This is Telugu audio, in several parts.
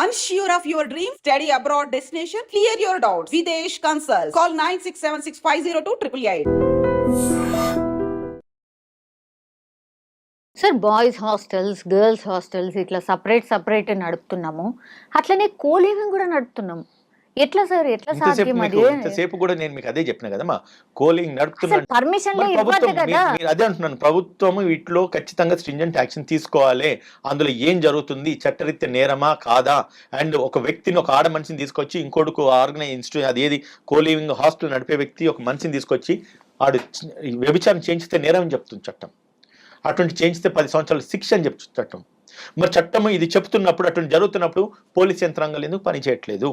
Unsure of your dream? Study abroad destination? Clear your doubts. Videsh Consult. Call 9676502888. Sir boys hostels, girls hostels ఇట్లా సపరేట్ నడుపుతున్నాము. అట్లనే కోలివింగ్ కూడా నడుపుతున్నాము. ఎట్లా సార్, ఎట్లా సాధ్యం? ఇంతసేపు కూడా నేను మీకు అదే చెప్పిన కదమ్మా, కోలింగ్ నడుపుతున్నాను. పర్మిషన్ అదే అంటున్నాను, ప్రభుత్వం వీటిలో ఖచ్చితంగా స్ట్రింజెంట్ యాక్షన్ తీసుకోవాలి. అందులో ఏం జరుగుతుంది, చట్టరీత్యా నేరమా కాదా, అండ్ ఒక వ్యక్తిని, ఒక ఆడ మనిషిని తీసుకొచ్చి ఇంకోటికి ఆర్గనైజ్ ఇన్స్టిట్యూట్, అదేది కోలివింగ్ హాస్టల్ నడిపే వ్యక్తి ఒక మనిషిని తీసుకొచ్చి ఆడు వ్యభిచారం చేయించితే నేరం అని చెప్తుంది చట్టం. అటువంటి చేయించితే 10 సంవత్సరాల శిక్ష అని చెప్తుంది చట్టం. మరి చట్టం ఇది చెప్తున్నప్పుడు, అటువంటి జరుగుతున్నప్పుడు పోలీస్ యంత్రాంగాలు ఎందుకు పని చేయట్లేదు?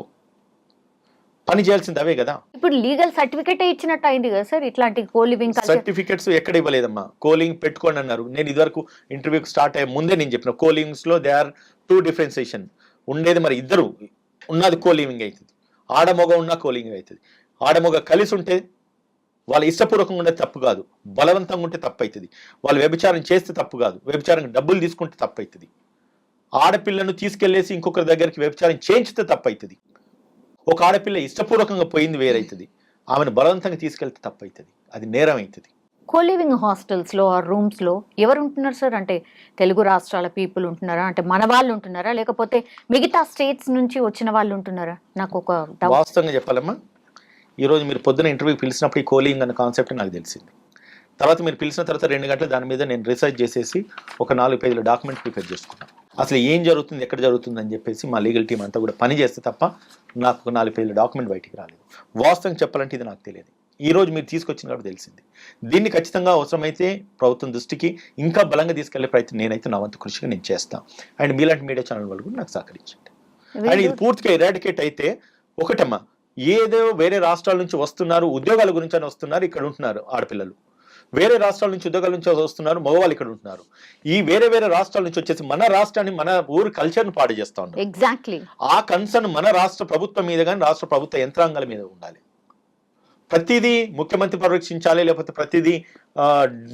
పని చేయాల్సింది అవే కదా. ఇప్పుడు లీగల్ సర్టిఫికేట్ ఇచ్చినట్టు అయింది కదా సార్. ఇట్లాంటి కోలివింగ్ సర్టిఫికేట్స్ ఎక్కడ ఇవ్వలేదమ్మా. కోలింగ్ పెట్టుకోండి అన్నారు. నేను ఇదివరకు ఇంటర్వ్యూకి స్టార్ట్ అయ్యే ముందే నేను చెప్పిన, కోలివింగ్స్ లో దే ఆర్ 2 డిఫరెన్సియేషన్ ఉండేది. మరి ఇద్దరు ఉన్నది కోలివింగ్ అవుతుంది, ఆడమొగ ఉన్న కోలింగ్ అవుతుంది. ఆడమొగ కలిసి ఉంటే వాళ్ళ ఇష్టపూర్వకంగా ఉంటే తప్పు కాదు, బలవంతంగా ఉంటే తప్పు అవుతుంది. వాళ్ళు వ్యభిచారం చేస్తే తప్పు కాదు, వ్యభిచారం డబ్బులు తీసుకుంటే తప్పు అవుతుంది. ఆడపిల్లను తీసుకెళ్లేసి ఇంకొకరి దగ్గరికి వ్యభిచారం చేయించితే తప్పు అవుతుంది. ఒక ఆడపిల్ల ఇష్టపూర్వకంగా పోయింది వేరైతుంది, ఆమెను బలవంతంగా తీసుకెళ్తే తప్పు అవుతుంది, అది నేరం అవుతుంది. కోలివింగ్ హాస్టల్స్ లో ఆ రూమ్స్ లో ఎవరు ఉంటున్నారు సార్? అంటే తెలుగు రాష్ట్రాల పీపుల్ ఉంటున్నారా, అంటే మన వాళ్ళు ఉంటున్నారా, లేకపోతే మిగతా స్టేట్స్ నుంచి వచ్చిన వాళ్ళు ఉంటున్నారా? నాకు ఒక వాస్తవంగా చెప్పాలమ్మా, ఈరోజు మీరు పొద్దున ఇంటర్వ్యూకి పిలిచినప్పుడు ఈ కోలింగ్ అనే కాన్సెప్ట్ నాకు తెలిసింది. తర్వాత మీరు పిలిచిన తర్వాత 2 గంటలు దాని మీద నేను రీసెర్చ్ చేసేసి ఒక 4 పేజీల డాక్యుమెంట్ ప్రిపేర్ చేసుకున్నాను. అసలు ఏం జరుగుతుంది, ఎక్కడ జరుగుతుంది అని చెప్పేసి మా లీగల్ టీం అంతా కూడా పని చేస్తే తప్ప నాకు ఒక 4 పేజీల డాక్యుమెంట్ బయటికి రాలేదు. వాస్తవం చెప్పాలంటే ఇది నాకు తెలియదు. ఈరోజు మీరు తీసుకొచ్చిన కాబట్టి తెలిసింది. దీన్ని ఖచ్చితంగా అవసరమైతే ప్రభుత్వం దృష్టికి ఇంకా బలంగా తీసుకెళ్లే ప్రయత్నం నేనైతే నా వంతు కృషిగా నేను చేస్తాను. అండ్ మీలాంటి మీడియా ఛానల్ వాళ్ళు కూడా నాకు సహకరించండి. అండ్ ఇది పూర్తిగా ఎరాడికేట్ అయితే ఒకటమ్మా, ఏదో వేరే రాష్ట్రాల నుంచి వస్తున్నారు, ఉద్యోగాల గురించి అని వస్తున్నారు, ఇక్కడ ఉంటున్నారు ఆడపిల్లలు. వేరే రాష్ట్రాల నుంచి ఉద్యోగాల నుంచి వస్తున్నారు, మగవాళ్ళు ఇక్కడ ఉంటున్నారు. ఈ వేరే రాష్ట్రాల నుంచి వచ్చేసి మన రాష్ట్రాన్ని, మన ఊరు కల్చర్ను పాడు చేస్తా ఉన్నారు. ఎగ్జాక్ట్లీ ఆ కన్సర్న్ మన రాష్ట్ర ప్రభుత్వం మీద కానీ రాష్ట్ర ప్రభుత్వ యంత్రాంగాల మీద ఉండాలి. ప్రతిదీ ముఖ్యమంత్రి పర్యవేక్షించాలి, లేకపోతే ప్రతిదీ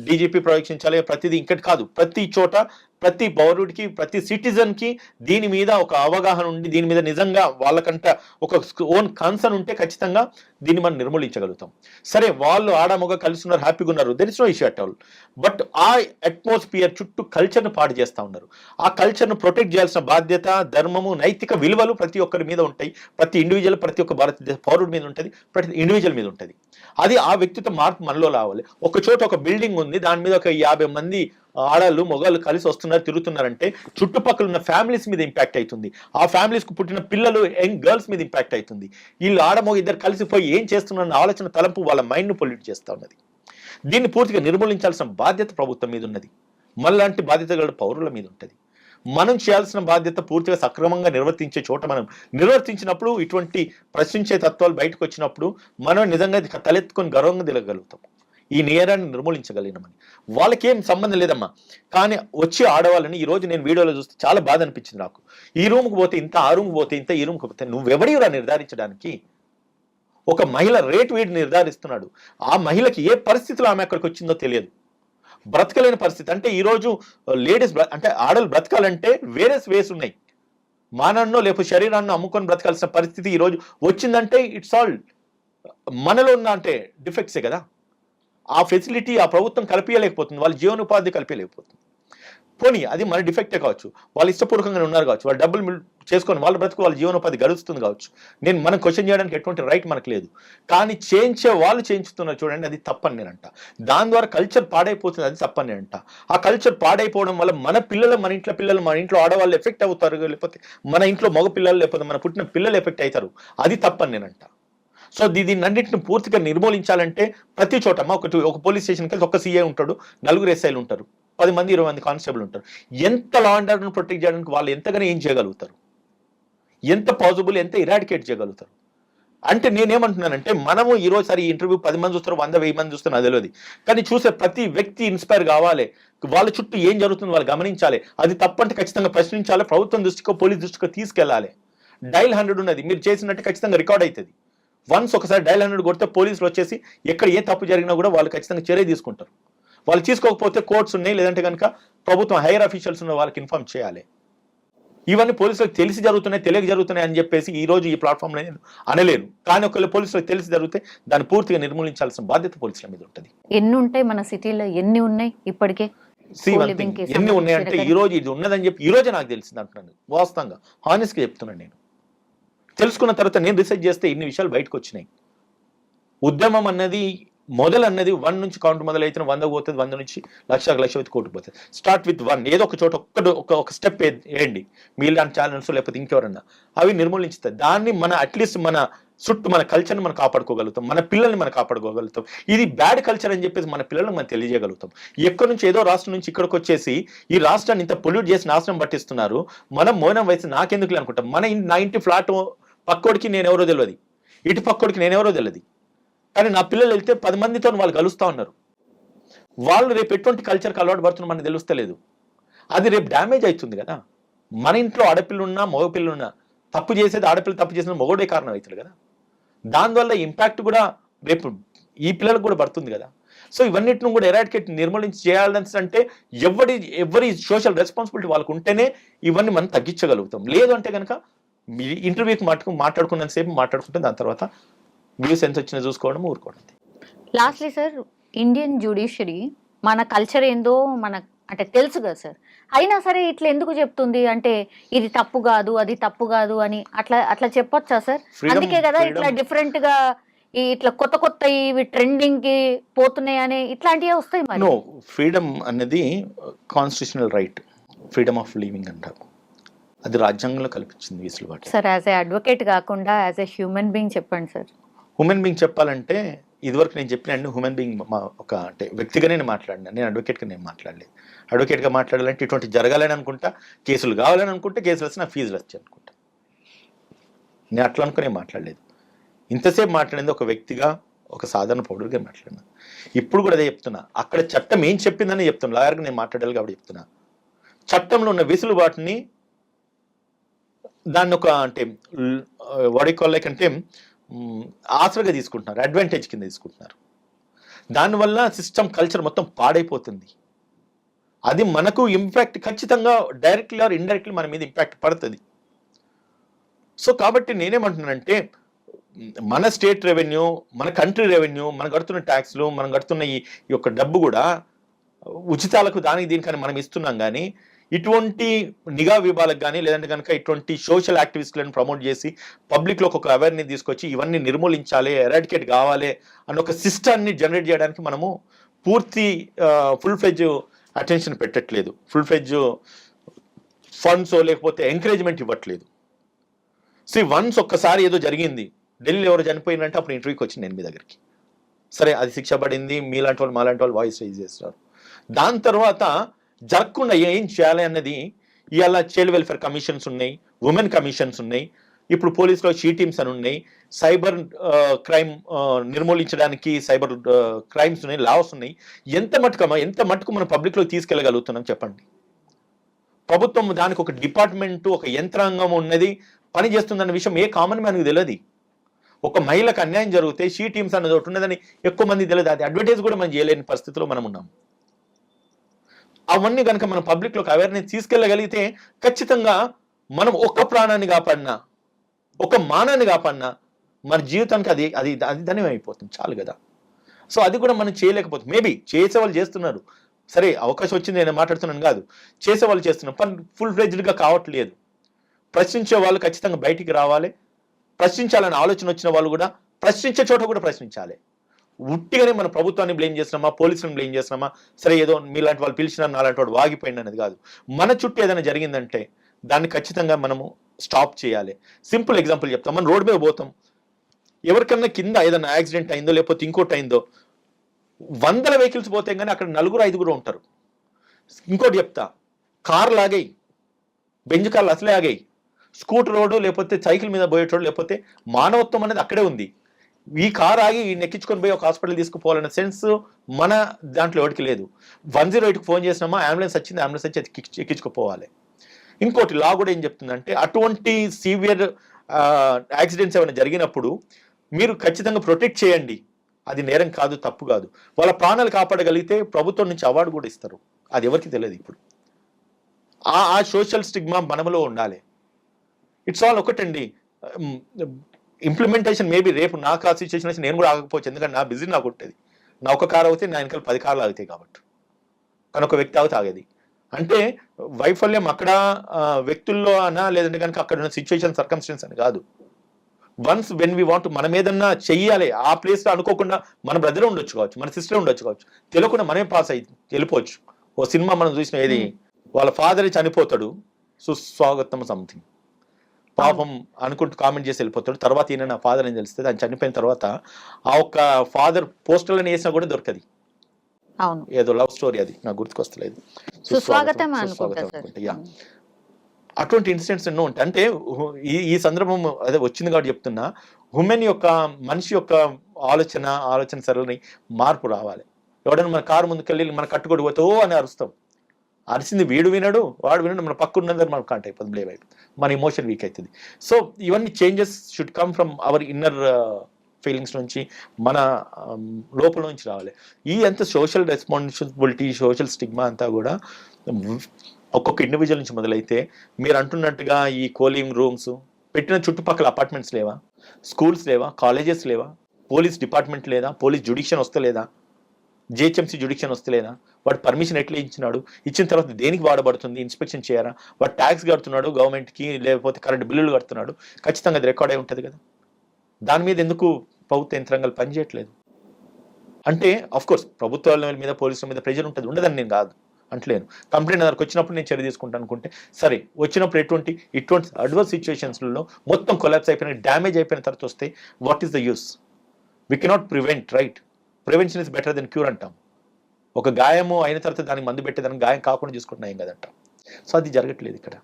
డీజీపీ పర్యవేక్షించాలి, ప్రతిదీ ఇంకటి కాదు. ప్రతి చోట ప్రతి పౌరుడికి, ప్రతి సిటిజన్కి దీని మీద ఒక అవగాహన ఉండి, దీని మీద నిజంగా వాళ్ళకంట ఒక ఓన్ కన్సర్న్ ఉంటే ఖచ్చితంగా దీన్ని మనం నిర్మూలించగలుగుతాం. సరే, వాళ్ళు ఆడమొగ కలిసి ఉన్నారు, హ్యాపీగా ఉన్నారు, there is no issue at all. But ఆ అట్మాస్ఫియర్ చుట్టూ కల్చర్ను పాడు చేస్తూ ఉన్నారు. ఆ కల్చర్ను ప్రొటెక్ట్ చేయాల్సిన బాధ్యత, ధర్మము, నైతిక విలువలు ప్రతి ఒక్కరి మీద ఉంటాయి. ప్రతి ఇండివిజువల్, ప్రతి ఒక్క భారతదేశ పౌరుడి మీద ఉంటుంది, ప్రతి ఇండివిజువల్ మీద ఉంటుంది. అది ఆ వ్యక్తిత్వ మార్పు మనలో రావాలి. ఒక చోట ఒక బిల్డింగ్ ఉంది, దాని మీద ఒక 50 మంది ఆడళ్ళు మొగాళ్ళు కలిసి వస్తున్నారు, తిరుగుతున్నారంటే చుట్టుపక్కల ఉన్న ఫ్యామిలీస్ మీద ఇంపాక్ట్ అవుతుంది. ఆ ఫ్యామిలీస్ కు పుట్టిన పిల్లలు, యంగ్ గర్ల్స్ మీద ఇంపాక్ట్ అవుతుంది. వీళ్ళు ఆడమొగ ఇద్దరు కలిసిపోయి ఏం చేస్తున్నారన్న ఆలోచన తలంపు వాళ్ళ మైండ్ను పొల్యూట్ చేస్తూ ఉన్నది. దీన్ని పూర్తిగా నిర్మూలించాల్సిన బాధ్యత ప్రభుత్వం మీద ఉన్నది. మనలాంటి బాధ్యత గల పౌరుల మీద ఉంటుంది. మనం చేయాల్సిన బాధ్యత పూర్తిగా సక్రమంగా నిర్వర్తించే చోట మనం నిర్వర్తించినప్పుడు, ఇటువంటి ప్రశ్నించే తత్వాలు బయటకు వచ్చినప్పుడు మనం నిజంగా తలెత్తుకొని గర్వంగా తిరగలుగుతాం. ఈ నేరాన్ని నిర్మూలించగలిగినామని. వాళ్ళకేం సంబంధం లేదమ్మా. కానీ వచ్చి ఆడవాళ్ళని ఈరోజు నేను వీడియోలో చూస్తే చాలా బాధ అనిపించింది నాకు. ఈ రూమ్కి పోతే ఇంత, ఆ రూమ్కి పోతే ఇంత, ఈ రూమ్కి పోతే నువ్వెవడిరా నిర్ధారించడానికి? ఒక మహిళ రేట్ వీడు నిర్ధారిస్తున్నాడు. ఆ మహిళకి ఏ పరిస్థితిలో ఆమె అక్కడికి వచ్చిందో తెలియదు. బ్రతకలేని పరిస్థితి. అంటే ఈరోజు లేడీస్ అంటే ఆడలు బ్రతకాలంటే వేరే వేస్ ఉన్నాయి. మానన్నో లేకపోతే శరీరాన్ని అమ్ముకొని బ్రతకాల్సిన పరిస్థితి ఈరోజు వచ్చిందంటే ఇట్స్ ఆల్ మనలో ఉన్న అంటే డిఫెక్ట్సే కదా. ఆ ఫెసిలిటీ ఆ ప్రభుత్వం కల్పించలేకపోతుంది, వాళ్ళ జీవనోపాధి కల్పించలేకపోతుంది. పోనీ అది మన డిఫెక్టే కావచ్చు, వాళ్ళు ఇష్టపూర్వకంగానే ఉన్నారు కావచ్చు, వాళ్ళు డబ్బులు చేసుకొని వాళ్ళ బ్రతుకు వాళ్ళ జీవనోపాధి గడుస్తుంది కావచ్చు. మనం క్వశ్చన్ చేయడానికి ఎటువంటి రైట్ మనకు లేదు. కానీ చేయించే వాళ్ళు చేయించుతున్నారు చూడండి, అది తప్పని నేనంట. దాని ద్వారా కల్చర్ పాడైపోతుంది, అది తప్పని నేనంట. ఆ కల్చర్ పాడైపోవడం వల్ల మన పిల్లలు, మన ఇంట్లో పిల్లలు, మన ఇంట్లో ఆడవాళ్ళు ఎఫెక్ట్ అవుతారు, లేకపోతే మన ఇంట్లో మగ పిల్లలు, లేకపోతే మన పుట్టిన పిల్లలు ఎఫెక్ట్ అవుతారు, అది తప్పని నేనంట. సో దీన్ని అన్నింటిని పూర్తిగా నిర్మూలించాలంటే ప్రతి చోట ఒక పోలీస్ స్టేషన్కి వెళ్తే ఒక సీఐ ఉంటాడు, 4 ఎస్ఐలు ఉంటారు, 10 మంది 20 మంది కానిస్టేబుల్ ఉంటారు. ఎంత లా అండ్ ఆర్డర్ను ప్రొటెక్ట్ చేయడానికి వాళ్ళు ఎంతగానో ఏం చేయగలుగుతారు, ఎంత పాసిబుల్, ఎంత ఇరాడికేట్ చేయగలుగుతారు. అంటే నేనేమంటున్నానంటే, మనము ఈరోజు సరే ఇంటర్వ్యూ 10 మంది చూస్తారు, 100-1000 మంది చూస్తారు, అది తెలియదు. కానీ చూసే ప్రతి వ్యక్తి ఇన్స్పైర్ కావాలి, వాళ్ళ చుట్టూ ఏం జరుగుతుందో వాళ్ళు గమనించాలి. అది తప్పంటే ఖచ్చితంగా ప్రశ్నించాలి, ప్రభుత్వం దృష్టికో పోలీస్ దృష్టికో తీసుకెళ్ళాలి. డైల్ 100 ఉన్నది, మీరు చేసినట్టు ఖచ్చితంగా రికార్డ్ అవుతుంది. వన్స్ ఒకసారి డైల్ 100 కొడితే పోలీసులు వచ్చేసి ఎక్కడ ఏ తప్పు జరిగినా కూడా వాళ్ళు ఖచ్చితంగా చర్య తీసుకుంటారు. వాళ్ళు తీసుకోకపోతే కోర్ట్స్ ఉన్నాయి, లేదంటే కనుక ప్రభుత్వం హైయర్ అఫీషియల్స్ ఉన్న వాళ్ళకి ఇన్ఫార్మ్ చేయాలి. ఇవన్నీ పోలీసులకు తెలిసి జరుగుతున్నాయి, తెలియక జరుగుతున్నాయి అని చెప్పేసి ఈ రోజు ఈ ప్లాట్ఫామ్లో నేను అనలేను. కానీ ఒకవేళ పోలీసులకు తెలిసి జరిగితే దాన్ని పూర్తిగా నిర్మూలించాల్సిన బాధ్యత పోలీసుల మీద ఉంటుంది. ఎన్ని ఉంటాయి మన సిటీలో, ఎన్ని ఉన్నాయి ఇప్పటికే? ఎన్ని ఉన్నాయంటే ఈ రోజు ఇది ఉన్నదని చెప్పి ఈ రోజే నాకు తెలిసింది అంటున్నాను. వాస్తవంగా హానెస్ట్గా చెప్తున్నాను. నేను తెలుసుకున్న తర్వాత నేను రీసెర్చ్ చేస్తే ఇన్ని విషయాలు బయటకు వచ్చినాయి. ఉద్యమం అన్నది మొదలన్నది 1 నుంచి కౌంట్ మొదలైతే 100 పోతుంది, 100 నుంచి లక్ష కోటికి పోతుంది. Start with 1. ఏదో ఒక చోట ఒక స్టెప్ వేయండి. మీ ఇలాంటి ఛానల్స్ లేకపోతే ఇంకెవరన్నా అవి నిర్మూలించుతాయి. దాన్ని మన అట్లీస్ట్ మన చుట్టూ మన కల్చర్ని మనం కాపాడుకోగలుగుతాం, మన పిల్లల్ని మనం కాపాడుకోగలుగుతాం. ఇది బ్యాడ్ కల్చర్ అని చెప్పేసి మన పిల్లలకు మనం తెలియజేయగలుగుతాం. ఎక్కడి నుంచి ఏదో రాష్ట్రం నుంచి ఇక్కడికి వచ్చేసి ఈ రాష్ట్రాన్ని ఇంత పొల్యూట్ చేసి నాశనం పట్టిస్తున్నారు. మనం మౌనం వయసు నాకెందుకు అనుకుంటాం. నా ఇంటి ఫ్లాట్ పక్కోడికి నేను ఎవరో తెలియదు, ఇటు పక్కోడికి నేను ఎవరో తెలియదు. కానీ నా పిల్లలు వెళ్తే 10 మందితో వాళ్ళు కలుస్తూ ఉన్నారు. వాళ్ళు రేపు ఎటువంటి కల్చర్కి అలవాటు పడుతున్నారు మనకు తెలుస్తలేదు. అది రేపు డ్యామేజ్ అవుతుంది కదా. మన ఇంట్లో ఆడపిల్లున్నా మగపిల్లున్నా తప్పు చేసేది ఆడపిల్ల, తప్పు చేసిన మగోడే కారణం అవుతుంది కదా. దానివల్ల ఇంపాక్ట్ కూడా రేపు ఈ పిల్లలకు కూడా పడుతుంది కదా. సో ఇవన్నిటిని కూడా ఎరాడికేట్ నిర్మూలించి చేయాలని అంటే ఎవరి సోషల్ రెస్పాన్సిబిలిటీ వాళ్ళకు ఉంటేనే ఇవన్నీ మనం తగ్గించగలుగుతాం. లేదు అంటే కనుక ఇంటర్వ్యూకి మాట్లాడుకున్నంతసేపు మాట్లాడుకుంటే దాని తర్వాత వ్యూ సెన్స్ వచ్చిన చూసుకోవడం, ఊరుకోవడం. లాస్ట్లీ సార్, ఇండియన్ జ్యుడిషియరీ మన కల్చర్ ఏందో అంటే తెలుసు కదా సార్, అయినా సరే ఇట్లా ఎందుకు చెప్తుంది అంటే ఇది తప్పు కాదు, అది తప్పు కాదు అని అట్లా చెప్పొచ్చా సార్? అందుకే కదా ఇట్లా డిఫరెంట్ గా ఇట్లా కొత్త ఇవి ట్రెండింగ్ కి పోతున్నాయి అని ఇట్లాంటివే వస్తాయి. మరి ఫ్రీడమ్ అనేది constitutional right, freedom of living అంటారు. అది రాజ్యాంగంలో కల్పించింది వెసులుబాటు. సార్ యాజ్ ఏ అడ్వకేట్ కాకుండా యాజ్ ఏ హ్యూమన్ బీయింగ్ చెప్పండి సార్. హ్యూమన్ బీయింగ్ చెప్పాలంటే ఇదివరకు నేను చెప్పిన హ్యూమన్ బీయింగ్ అంటే వ్యక్తిగానే నేను మాట్లాడినా, నేను అడ్వకేట్గా నేను మాట్లాడలేదు. అడ్వకేట్గా మాట్లాడాలంటే ఇటువంటి జరగాలని అనుకుంటా, కేసులు కావాలని అనుకుంటే, కేసులు వచ్చి నా ఫీజులు వచ్చాయి అనుకుంటా. నేను అట్లా అనుకునే మాట్లాడలేదు. ఇంతసేపు మాట్లాడింది ఒక వ్యక్తిగా, ఒక సాధారణ పౌరుడిగా మాట్లాడినా. ఇప్పుడు కూడా అదే చెప్తున్నా. అక్కడ చట్టం ఏం చెప్పిందని చెప్తున్నా. లాయర్గా నేను మాట్లాడాలి కాబట్టి చెప్తున్నా. చట్టంలో ఉన్న వెసులుబాటుని దాన్ని ఒక అంటే వాడికోలేకంటే ఆసరగా తీసుకుంటున్నారు, అడ్వాంటేజ్ కింద తీసుకుంటున్నారు. దానివల్ల సిస్టమ్ కల్చర్ మొత్తం పాడైపోతుంది. అది మనకు ఇంపాక్ట్ ఖచ్చితంగా డైరెక్ట్లీ ఆర్ ఇండైరెక్ట్లీ మన మీద ఇంపాక్ట్ పడుతుంది. సో కాబట్టి నేనేమంటున్నానంటే మన స్టేట్ రెవెన్యూ, మన కంట్రీ రెవెన్యూ, మనం కడుతున్న ట్యాక్స్లు, మనం కడుతున్న ఈ యొక్క డబ్బు కూడా ఉచితాలకు దానికి దీనికని మనం ఇస్తున్నాం. కానీ ఇటువంటి నిఘా విభాగాలకు కానీ లేదంటే కనుక ఇటువంటి సోషల్ యాక్టివిస్టులను ప్రమోట్ చేసి పబ్లిక్లో ఒక అవేర్నెస్ తీసుకొచ్చి ఇవన్నీ నిర్మూలించాలి, ఎరాడికేట్ కావాలి అన్న ఒక సిస్టాన్ని జనరేట్ చేయడానికి మనము పూర్తి ఫుల్ ఫ్లెడ్జ్ అటెన్షన్ పెట్టట్లేదు. ఫుల్ ఫ్లెడ్జ్ ఫండ్స్ లేకపోతే ఎంకరేజ్మెంట్ ఇవ్వట్లేదు. వన్స్ ఒక్కసారి ఏదో జరిగింది, ఢిల్లీలో ఎవరు చనిపోయినంటే అప్పుడు ఇంటర్వ్యూకి వచ్చింది నేను మీ దగ్గరికి. సరే అది శిక్ష పడింది, మీలాంటి వాళ్ళు మాలాంటి వాళ్ళు వాయిస్ రైజ్ చేస్తారు. దాని తర్వాత జరగకుండా ఏం చేయాలి అన్నది ఇవాళ చైల్డ్ వెల్ఫేర్ కమిషన్స్ ఉన్నాయి, ఉమెన్ కమిషన్స్ ఉన్నాయి, ఇప్పుడు పోలీసులో షీ టీమ్స్ అని ఉన్నాయి, సైబర్ క్రైమ్ నిర్మూలించడానికి సైబర్ క్రైమ్స్ ఉన్నాయి, లాస్ ఉన్నాయి. ఎంత మటుకు మనం పబ్లిక్లో తీసుకెళ్ళగలుగుతున్నాం చెప్పండి. ప్రభుత్వం దానికి ఒక డిపార్ట్మెంటు, ఒక యంత్రాంగం ఉన్నది, పని చేస్తుందన్న విషయం ఏ కామన్ మ్యాన్కి తెలియదు. ఒక మహిళకు అన్యాయం జరిగితే షీ టీమ్స్ అన్నది ఒకటి ఉన్నదని ఎక్కువ మంది తెలియదు. అది అడ్వర్టైజ్ కూడా మనం చేయలేని పరిస్థితిలో మనం ఉన్నాం. అవన్నీ కనుక మనం పబ్లిక్లోకి అవేర్నెస్ తీసుకెళ్ళగలిగితే ఖచ్చితంగా మనం ఒక్క ప్రాణాన్ని కాపాడినా, ఒక మానాన్ని కాపాడినా మన జీవితానికి అది ధన్యం అయిపోతుంది, చాలు కదా. సో అది కూడా మనం చేయలేకపోతుంది. మేబీ చేసేవాళ్ళు చేస్తున్నారు, సరే అవకాశం వచ్చింది నేను మాట్లాడుతున్నాను కాదు, చేసేవాళ్ళు చేస్తున్నారు, పని ఫుల్ ఫ్లెడ్జ్డ్గా కావట్లేదు. ప్రశ్నించే వాళ్ళు ఖచ్చితంగా బయటికి రావాలి. ప్రశ్నించాలని ఆలోచన వచ్చిన వాళ్ళు కూడా ప్రశ్నించే చోట కూడా ప్రశ్నించాలి. ఉట్టిగానే మన ప్రభుత్వాన్ని బ్లేమ్ చేస్తున్నామా, పోలీసులను బ్లేమ్ చేస్తున్నామా, సరే ఏదో మీలాంటి వాళ్ళు పిలిచినా నాలాంటి వాడు వాగిపోయింది అనేది కాదు. మన చుట్టూ ఏదైనా జరిగిందంటే దాన్ని ఖచ్చితంగా మనము స్టాప్ చేయాలి. సింపుల్ ఎగ్జాంపుల్ చెప్తాం. మనం రోడ్డు మీద పోతాం, ఎవరికన్నా కింద ఏదైనా యాక్సిడెంట్ అయిందో లేకపోతే ఇంకోటి అయిందో, 100 వెహికల్స్ పోతే కానీ అక్కడ 4-5 ఉంటారు. ఇంకోటి చెప్తా, కార్ లాగాయి, బెంజ్ కార్లు అసలే ఆగాయి, స్కూటర్ రోడ్డు లేకపోతే సైకిల్ మీద పోయేటోడు, లేకపోతే మానవత్వం అనేది అక్కడే ఉంది. ఈ కార్ ఆగి నెక్కించుకొని పోయి ఒక హాస్పిటల్ తీసుకుపోవాలన్న సెన్స్ మన దాంట్లో ఎవరికి లేదు. 108కి ఫోన్ చేసినామా, అంబులెన్స్ వచ్చింది, అంబులెన్స్ వచ్చి ఎక్కించుకుపోవాలి. ఇంకోటి లా కూడా ఏం చెప్తుందంటే అటువంటి సివియర్ యాక్సిడెంట్స్ ఏమైనా జరిగినప్పుడు మీరు ఖచ్చితంగా ప్రొటెక్ట్ చేయండి. అది నేరం కాదు, తప్పు కాదు. వాళ్ళ ప్రాణాలు కాపాడగలిగితే ప్రభుత్వం నుంచి అవార్డు కూడా ఇస్తారు. అది ఎవరికి తెలియదు. ఇప్పుడు ఆ సోషల్ స్టిగ్మా మనలో ఉండాలి. ఇట్స్ ఆల్ ఒకటండి. ఇంప్లిమెంటేషన్ మేబీ రేపు నాకు ఆ సిచ్యువేషన్ వచ్చి నేను కూడా ఆగకపోవచ్చు, ఎందుకంటే నా బిజీ నాకు ఉంటుంది. నా ఒక కారు అవుతే నా వెనకాల 10 కార్లు ఆగుతాయి కాబట్టి, కానీ ఒక వ్యక్తి అవుతే ఆగేది. అంటే వైఫల్యం అక్కడ వ్యక్తుల్లో అనా, లేదంటే కనుక అక్కడ ఉన్న సిచ్యువేషన్ సర్కమ్స్టెన్స్ అని కాదు. వన్స్ వెన్ వీ వాంట్ మనం ఏదన్నా చెయ్యాలి, ఆ ప్లేస్లో అనుకోకుండా మన బ్రదర్ ఉండొచ్చు కావచ్చు, మన సిస్టర్ ఉండొచ్చు కావచ్చు, తెలియకుండా మనమే పాస్ అయ్యి వెళ్ళిపోవచ్చు. ఓ సినిమా మనం చూసిన ఏది, వాళ్ళ ఫాదర్ చనిపోతాడు, సుస్వాగతం సంథింగ్, పాపం అనుకుంటూ కామెంట్ చేసి వెళ్ళిపోతాడు. తర్వాత ఈయన నా ఫాదర్ అని తెలుస్తుంది. ఆయన చనిపోయిన తర్వాత ఆ ఒక్క ఫాదర్ పోస్టర్లను వేసినా కూడా దొరకది. అవును, ఏదో లవ్ స్టోరీ, అది నాకు గుర్తుకొస్తలేదు. సుస్వాగతం అటువంటి ఇన్సిడెంట్స్ ఎన్నో ఉంటాయి. అంటే ఈ సందర్భం అదే వచ్చింది కాబట్టి చెప్తున్నా, ఉమెన్ యొక్క మనిషి యొక్క ఆలోచన సరళని మార్పు రావాలి. ఎవడైనా మన కారు ముందుకెళ్ళి మన కట్టుకోడి పోతే ఓ అని అరుస్తాం. అరిసింది వీడు వినడు, వాడు వినడు, మన పక్కన్నదని మనకు కాంట్ అయిపోతుంది, బ్లేమ్ అయిపోతుంది, మన ఇమోషన్ వీక్ అవుతుంది. సో ఇవన్నీ changes should come from our inner feelings నుంచి, మన లోపల నుంచి రావాలి. ఈ అంత సోషల్ రెస్పాన్సిబిలిటీ, సోషల్ స్టిగ్మా అంతా కూడా ఒక్కొక్క ఇండివిజువల్ నుంచి మొదలైతే, మీరు అంటున్నట్టుగా ఈ కోలింగ్ రూమ్స్ పెట్టిన చుట్టుపక్కల అపార్ట్మెంట్స్ లేవా, స్కూల్స్ లేవా, కాలేజెస్ లేవా, పోలీస్ డిపార్ట్మెంట్ లేదా, పోలీస్ జ్యుడిక్షన్ వస్తలేదా, జిహెచ్ఎంసీ జ్యుడిక్షన్ వస్తలేదా, వాడు పర్మిషన్ ఎట్లా ఇచ్చినాడు, ఇచ్చిన తర్వాత దేనికి వాడబడుతుంది, ఇన్స్పెక్షన్ చేయరా, వాడు ట్యాక్స్ కడుతున్నాడు గవర్నమెంట్కి, లేకపోతే కరెంట్ బిల్లులు కడుతున్నాడు, ఖచ్చితంగా అది రికార్డ్ అయి ఉంటుంది కదా. దాని మీద ఎందుకు ప్రభుత్వ యంత్రాంగాలు పనిచేయట్లేదు? అంటే ఆఫ్ కోర్స్ ప్రభుత్వాల మీద, పోలీసుల మీద ప్రెజర్ ఉంటుంది, ఉండదని నేను కాదు అంటలేను. కంప్లైంట్ దగ్గరకు వచ్చినప్పుడు నేను చర్య తీసుకుంటాను అనుకుంటే సరే, వచ్చినప్పుడు ఇటువంటి అడ్వర్స్ సిచ్యువేషన్స్లో మొత్తం కొలాప్స్ అయిపోయిన, డ్యామేజ్ అయిపోయిన తర్వాత వస్తే what is the use? We cannot prevent, right? Prevention is better then cure అంటాం. ఒక గాయము అయిన తర్వాత దానికి మందు పెట్టేదానికి గాయం కాకుండా చూసుకుంటున్నా ఏం కదంటాం. సో అది జరగట్లేదు ఇక్కడ.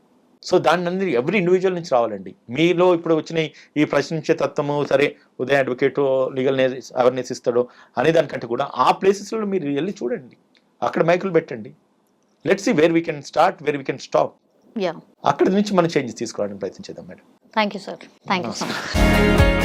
సో దాన్ని అందరి ఎవ్రీ ఇండివిజువల్ నుంచి రావాలండి. మీలో ఇప్పుడు వచ్చిన ఈ ప్రశ్నించే తత్వము, సరే ఉదయం అడ్వకేట్ లీగల్ అవేర్నెస్ ఇస్తాడో అనే దానికంటే కూడా ఆ ప్లేసెస్లో మీరు వెళ్ళి చూడండి, అక్కడ మైకులు పెట్టండి. Let's see where we can start, where we can stop. Yeah, అక్కడి నుంచి మనం చేంజెస్ తీసుకోవడానికి ప్రయత్నించేద్దాం madam. Thank you sir, thank you so much.